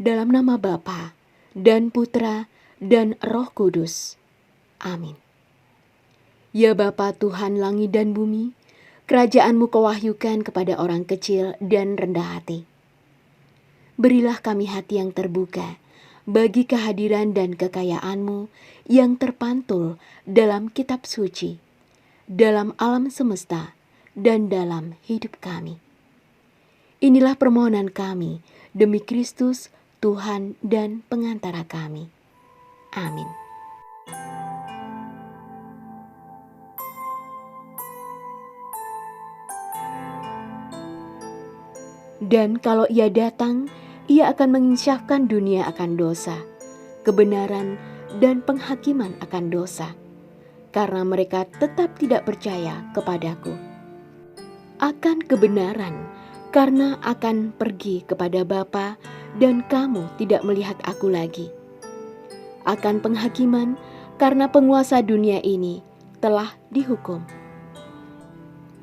Dalam nama Bapa dan Putra dan Roh Kudus. Amin. Ya Bapa Tuhan langit dan bumi, kerajaan-Mu Kau wahyukan kepada orang kecil dan rendah hati. Berilah kami hati yang terbuka bagi kehadiran dan kekayaan-Mu yang terpantul dalam kitab suci, dalam alam semesta, dan dalam hidup kami. Inilah permohonan kami demi Kristus, Tuhan dan pengantara kami. Amin. Dan kalau Ia datang, Ia akan menginsyafkan dunia akan dosa, kebenaran dan penghakiman akan dosa, karena mereka tetap tidak percaya kepadaku. Akan kebenaran, karena akan pergi kepada Bapa dan kamu tidak melihat aku lagi. Akan penghakiman, karena penguasa dunia ini telah dihukum.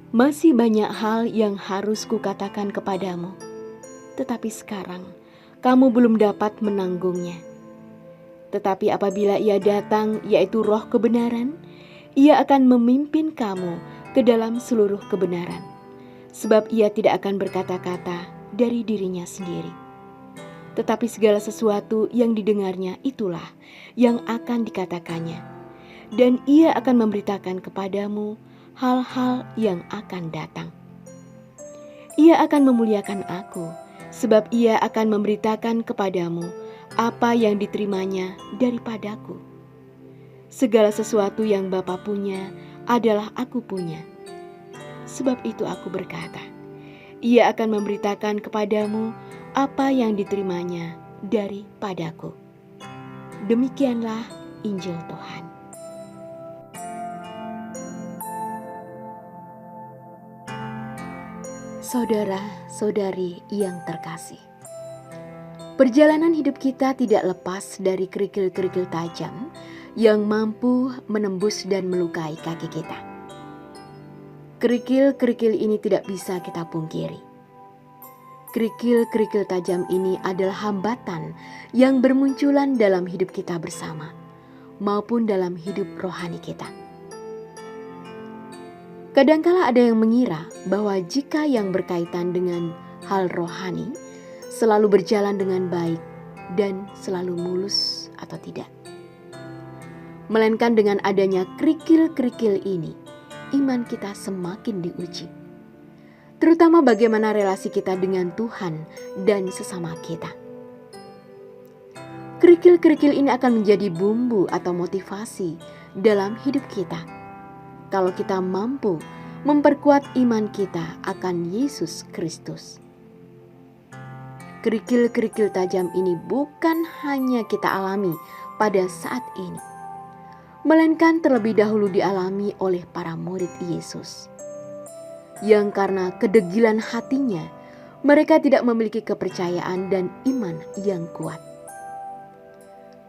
Masih banyak hal yang harus kukatakan kepadamu, tetapi sekarang kamu belum dapat menanggungnya. Tetapi apabila Ia datang, yaitu Roh kebenaran, Ia akan memimpin kamu ke dalam seluruh kebenaran, sebab Ia tidak akan berkata-kata dari dirinya sendiri. Tetapi segala sesuatu yang didengarnya itulah yang akan dikatakannya, dan Ia akan memberitakan kepadamu hal-hal yang akan datang. Ia akan memuliakan aku, sebab Ia akan memberitakan kepadamu apa yang diterimanya daripadaku. Segala sesuatu yang Bapa punya adalah aku punya. Sebab itu aku berkata, Ia akan memberitakan kepadamu apa yang diterimanya daripadaku. Demikianlah Injil Tuhan. Saudara-saudari yang terkasih, perjalanan hidup kita tidak lepas dari kerikil-kerikil tajam yang mampu menembus dan melukai kaki kita. Kerikil-kerikil ini tidak bisa kita pungkiri. Kerikil-kerikil tajam ini adalah hambatan yang bermunculan dalam hidup kita bersama, maupun dalam hidup rohani kita. Kadangkala ada yang mengira bahwa jika yang berkaitan dengan hal rohani selalu berjalan dengan baik dan selalu mulus atau tidak. Melainkan dengan adanya kerikil-kerikil ini, iman kita semakin diuji. Terutama bagaimana relasi kita dengan Tuhan dan sesama kita. Kerikil-kerikil ini akan menjadi bumbu atau motivasi dalam hidup kita, kalau kita mampu memperkuat iman kita akan Yesus Kristus. Kerikil-kerikil tajam ini bukan hanya kita alami pada saat ini, melainkan terlebih dahulu dialami oleh para murid Yesus, yang karena kedegilan hatinya, mereka tidak memiliki kepercayaan dan iman yang kuat.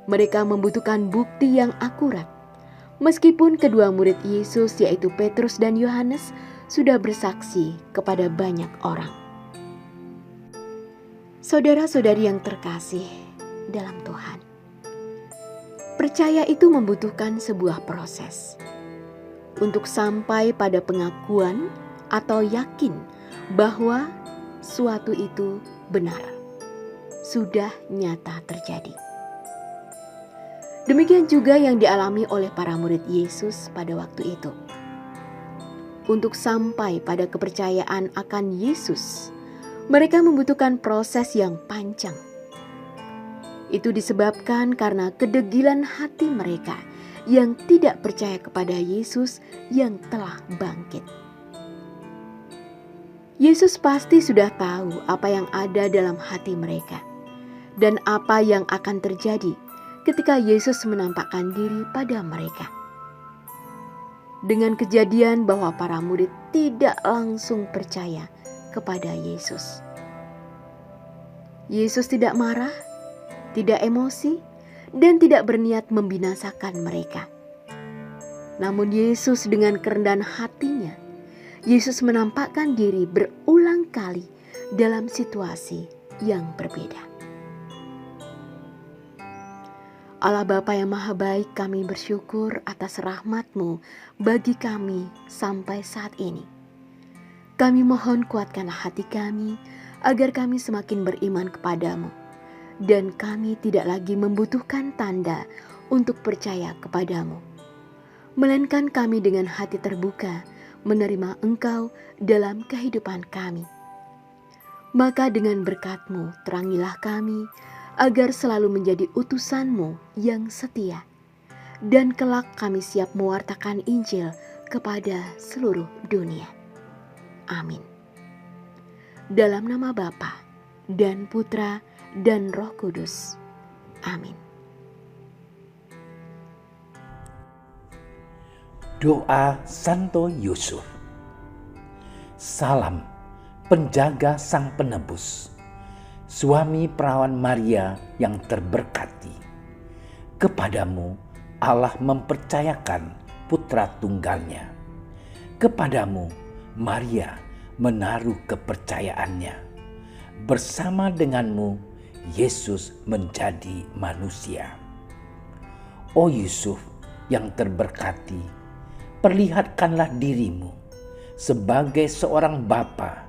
Mereka membutuhkan bukti yang akurat, meskipun kedua murid Yesus yaitu Petrus dan Yohanes sudah bersaksi kepada banyak orang. Saudara-saudari yang terkasih dalam Tuhan, percaya itu membutuhkan sebuah proses untuk sampai pada pengakuan atau yakin bahwa suatu itu benar, sudah nyata terjadi. Demikian juga yang dialami oleh para murid Yesus pada waktu itu. Untuk sampai pada kepercayaan akan Yesus, mereka membutuhkan proses yang panjang. Itu disebabkan karena kedegilan hati mereka yang tidak percaya kepada Yesus yang telah bangkit. Yesus pasti sudah tahu apa yang ada dalam hati mereka dan apa yang akan terjadi ketika Yesus menampakkan diri pada mereka. Dengan kejadian bahwa para murid tidak langsung percaya kepada Yesus. Yesus tidak marah, tidak emosi, dan tidak berniat membinasakan mereka. Namun Yesus dengan kerendahan hatinya, Yesus menampakkan diri berulang kali dalam situasi yang berbeda. Allah Bapa yang Maha Baik, kami bersyukur atas rahmat-Mu bagi kami sampai saat ini. Kami mohon kuatkanlah hati kami agar kami semakin beriman kepadamu. Dan kami tidak lagi membutuhkan tanda untuk percaya kepadamu. Melainkan kami dengan hati terbuka menerima Engkau dalam kehidupan kami. Maka dengan berkat-Mu terangilah kami, agar selalu menjadi utusan-Mu yang setia, dan kelak kami siap mewartakan Injil kepada seluruh dunia. Amin. Dalam nama Bapa dan Putra dan Roh Kudus. Amin. Doa Santo Yusuf. Salam penjaga Sang Penebus, suami perawan Maria yang terberkati. Kepadamu Allah mempercayakan putra tunggalnya. Kepadamu Maria menaruh kepercayaannya. Bersama denganmu Yesus menjadi manusia. O Yusuf yang terberkati, perlihatkanlah dirimu sebagai seorang bapa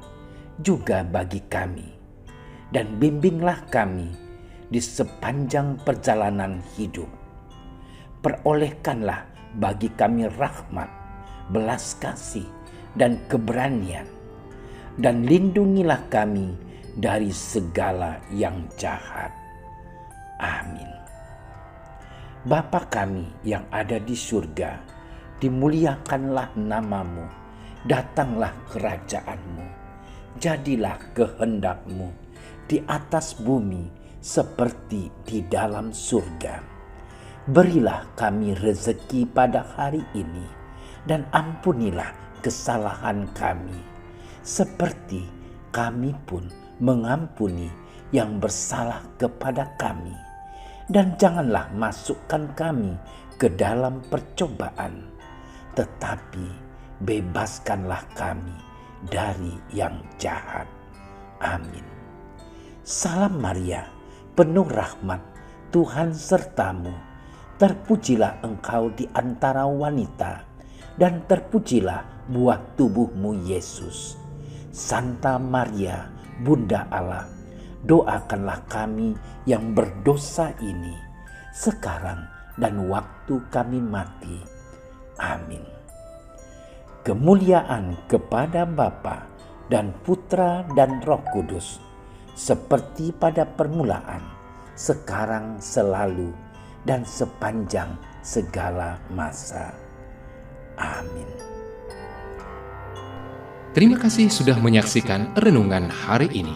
juga bagi kami. Dan bimbinglah kami di sepanjang perjalanan hidup. Perolehkanlah bagi kami rahmat, belas kasih, dan keberanian. Dan lindungilah kami dari segala yang jahat. Amin. Bapa kami yang ada di surga, dimuliakanlah namamu. Datanglah kerajaanmu. Jadilah kehendak-Mu di atas bumi seperti di dalam surga. Berilah kami rezeki pada hari ini, dan ampunilah kesalahan kami, seperti kami pun mengampuni yang bersalah kepada kami. Dan janganlah masukkan kami ke dalam percobaan, tetapi bebaskanlah kami dari yang jahat. Amin. Salam Maria, penuh rahmat, Tuhan sertamu. Terpujilah engkau di antara wanita, dan terpujilah buah tubuhmu Yesus. Santa Maria, Bunda Allah, doakanlah kami yang berdosa ini, sekarang dan waktu kami mati. Amin. Kemuliaan kepada Bapa dan Putra dan Roh Kudus, seperti pada permulaan, sekarang, selalu, dan sepanjang segala masa. Amin. Terima kasih sudah menyaksikan renungan hari ini.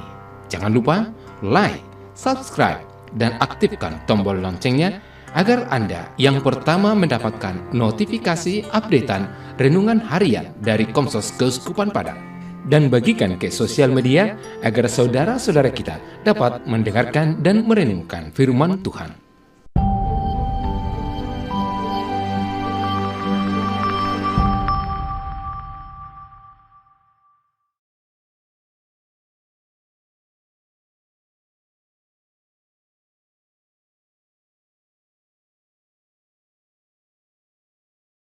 Jangan lupa like, subscribe, dan aktifkan tombol loncengnya agar Anda yang pertama mendapatkan notifikasi updatean renungan harian dari Komsos Keuskupan Padang. Dan bagikan ke sosial media agar saudara-saudara kita dapat mendengarkan dan merenungkan firman Tuhan.